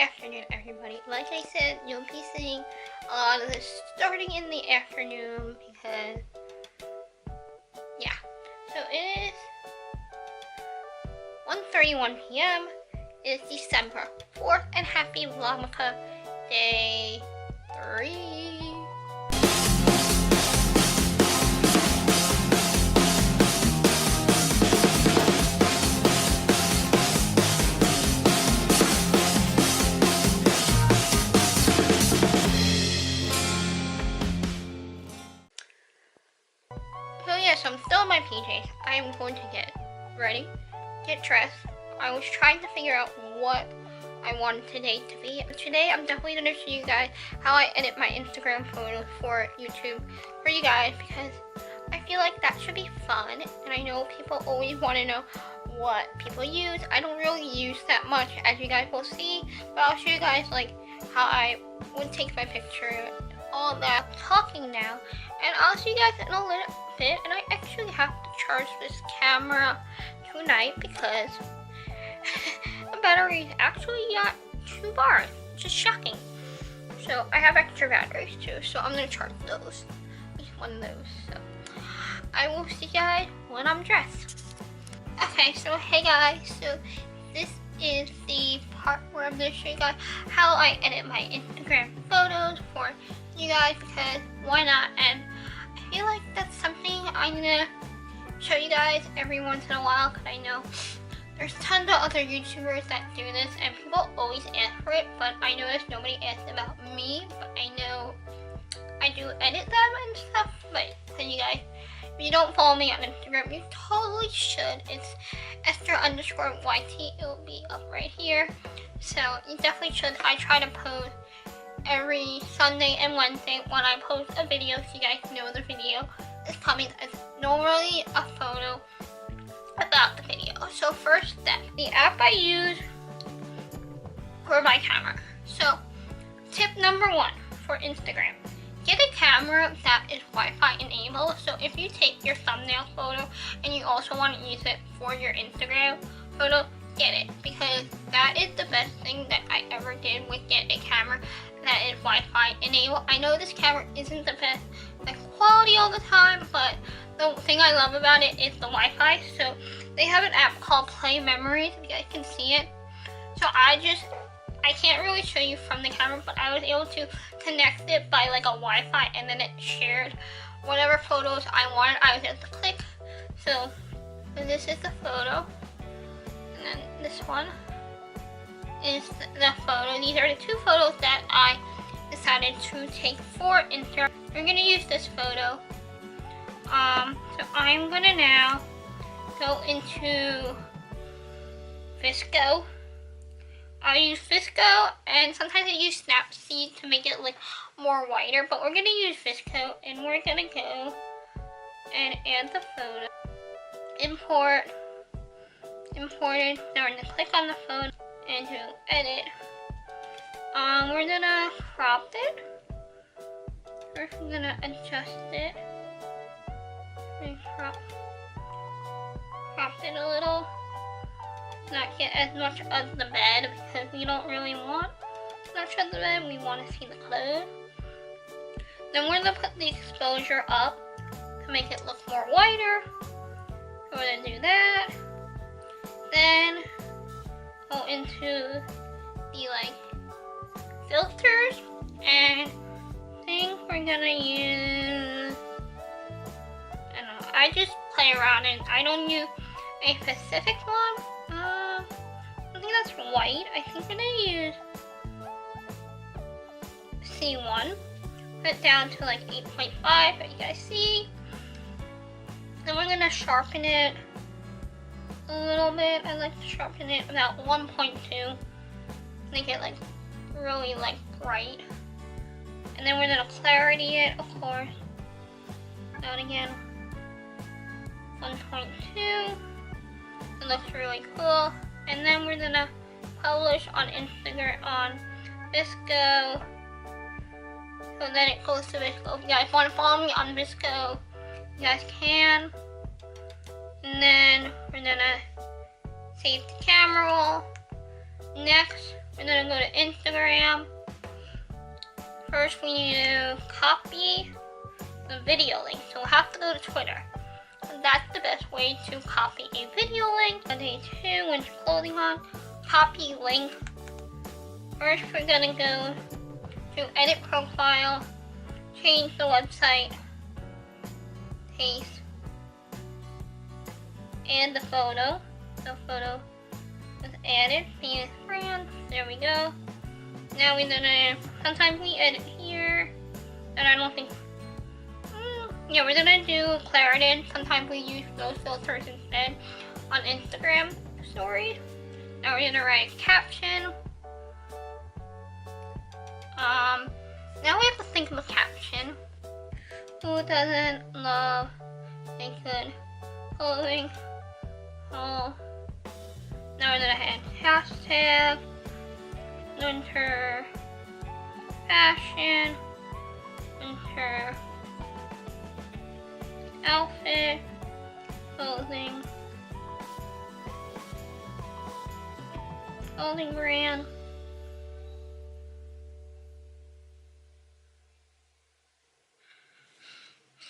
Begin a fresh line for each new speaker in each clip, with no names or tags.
afternoon, everybody. Like I said, you'll be seeing a lot of this starting in the afternoon because, yeah. So it is 1:31 p.m. It's December 4th, and happy Vlognukkah Day 3. So yes, I'm still in my PJs. I'm going to get ready, get dressed. I was trying to figure out what I wanted today to be. Today I'm definitely going to show you guys how I edit my Instagram photos for YouTube for you guys, because I feel like that should be fun, and I know people always want to know what people use. I don't really use that much, as you guys will see, but I'll show you guys like how I would take my picture, all that. I'm talking now, and I'll see you guys in a little bit. And I actually have to charge this camera tonight because the battery actually got 2 bars, which is shocking. So I have extra batteries too, so I'm gonna charge those, at least one of those. So I will see you guys when I'm dressed. Okay, so hey guys, so this is the part where I'm gonna show you guys how I edit my Instagram photos for you guys, because why not? And I feel like that's something I'm gonna show you guys every once in a while, because I know there's tons of other YouTubers that do this and people always ask for it, but I noticed nobody asked about me. But I know I do edit them and stuff. But so you guys, if you don't follow me on Instagram, you totally should. It's Esther_YT. It will be up right here, so you definitely should. I try to post every Sunday and Wednesday when I post a video, so you guys know the video is coming. It's normally a photo about the video. So first step, the app I use for my camera. So tip number 1 for Instagram, get a camera that is Wi-Fi enabled. So if you take your thumbnail photo and you also want to use it for your Instagram photo, get it, because that is the best thing that I ever did with get a camera that is Wi-Fi enabled. I know this camera isn't the best quality all the time, but the thing I love about it is the Wi-Fi. So they have an app called Play Memories, if you guys can see it. So I can't really show you from the camera, but I was able to connect it by like a Wi-Fi, and then it shared whatever photos I wanted. I was able to click. So this is the photo, and then this one is the photo. These are the 2 photos that I decided to take for Instagram. We're gonna use this photo. So I'm gonna now go into Visco. I use Visco, and sometimes I use Snapseed to make it look more whiter, but we're gonna use Visco, and we're gonna go and add the photo. Imported. Now we're gonna click on the photo and to edit. We're gonna crop it. First, I'm gonna adjust it. Crop it a little. Not get as much of the bed, because we don't really want much of the bed. We want to see the clothes. Then we're gonna put the exposure up to make it look more whiter. So we're gonna do that. Then go into the filters, and I think we're gonna use, I don't know, I just play around and I don't use a specific one. I think that's white. I think I'm gonna use C1. Put it down to like 8.5, but you guys see. Then we're gonna sharpen it a little bit. I like to sharpen it about 1.2. Make it like really like bright. And then we're gonna clarity it, of course. That again, 1.2. It looks really cool. And then we're gonna publish on Instagram on Visco. So then it goes to Visco. If you guys want to follow me on Visco, you guys can. And then we're gonna save the camera roll. Next, We're gonna go to Instagram. First, we need to copy the video link. So we'll have to go to Twitter. That's the best way to copy a video link. On day 2, winter clothing on, copy link. First, we're gonna go to edit profile, change the website, paste, and the photo. The photo was added, Venus brand, there we go. Now we're gonna, sometimes we edit here, and I don't think, yeah, we're gonna do Clarendon. Sometimes we use those filters instead on Instagram stories. Now we're gonna write a caption. Now we have to think of a caption. Who doesn't love a good clothing haul? Now we're gonna add hashtag winter fashion, winter outfit, clothing brand.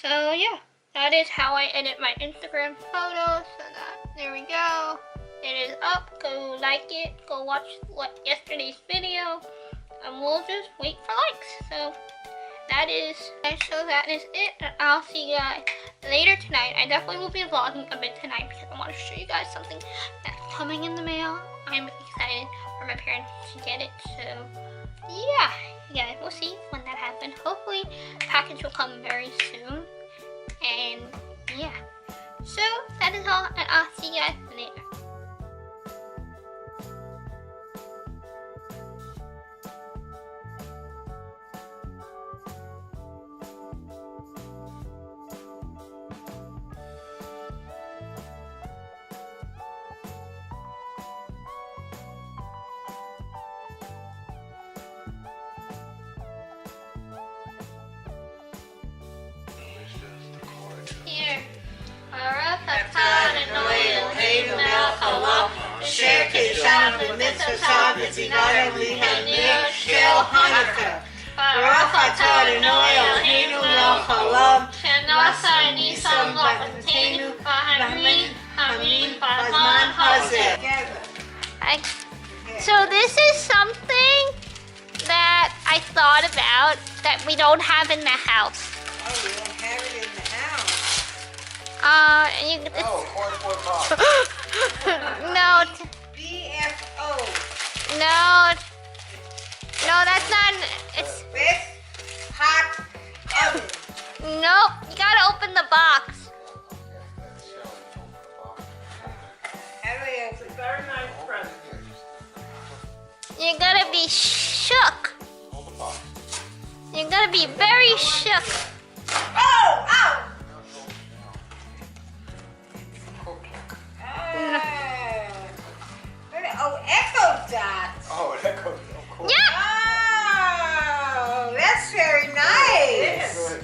So yeah, that is how I edit my Instagram photos. So there we go. It is up. Go like it. Go watch yesterday's video, and we'll just wait for likes. So that is it. And I'll see you guys later tonight. I definitely will be vlogging a bit tonight because I want to show you guys something that's coming in the mail. I'm excited for my parents to get it. So yeah, we'll see when that happens. Hopefully, the package will come very soon. And yeah, so that is all, and I'll see you guys later. So this is something that I thought about that we don't have in the house.
Oh, you don't have it in the house?
Cardboard box.
No.
BFO.
No, that's not. It's
Best hot oven.
nope. You gotta open the box.
Ellie, it's a very nice present.
You're gonna be shook. You're gonna be very shook.
Oh! Ow! Oh, Echo Dots.
Oh, that goes cool.
Yeah.
Oh, that's very nice.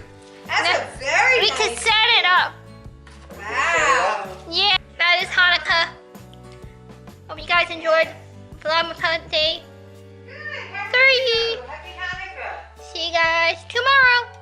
That's a very
We
nice.
can set it up.
Wow.
Yeah, that is Hanukkah. Hope you guys enjoyed Vlognukkah Day 3.
Happy Hanukkah.
See you guys tomorrow.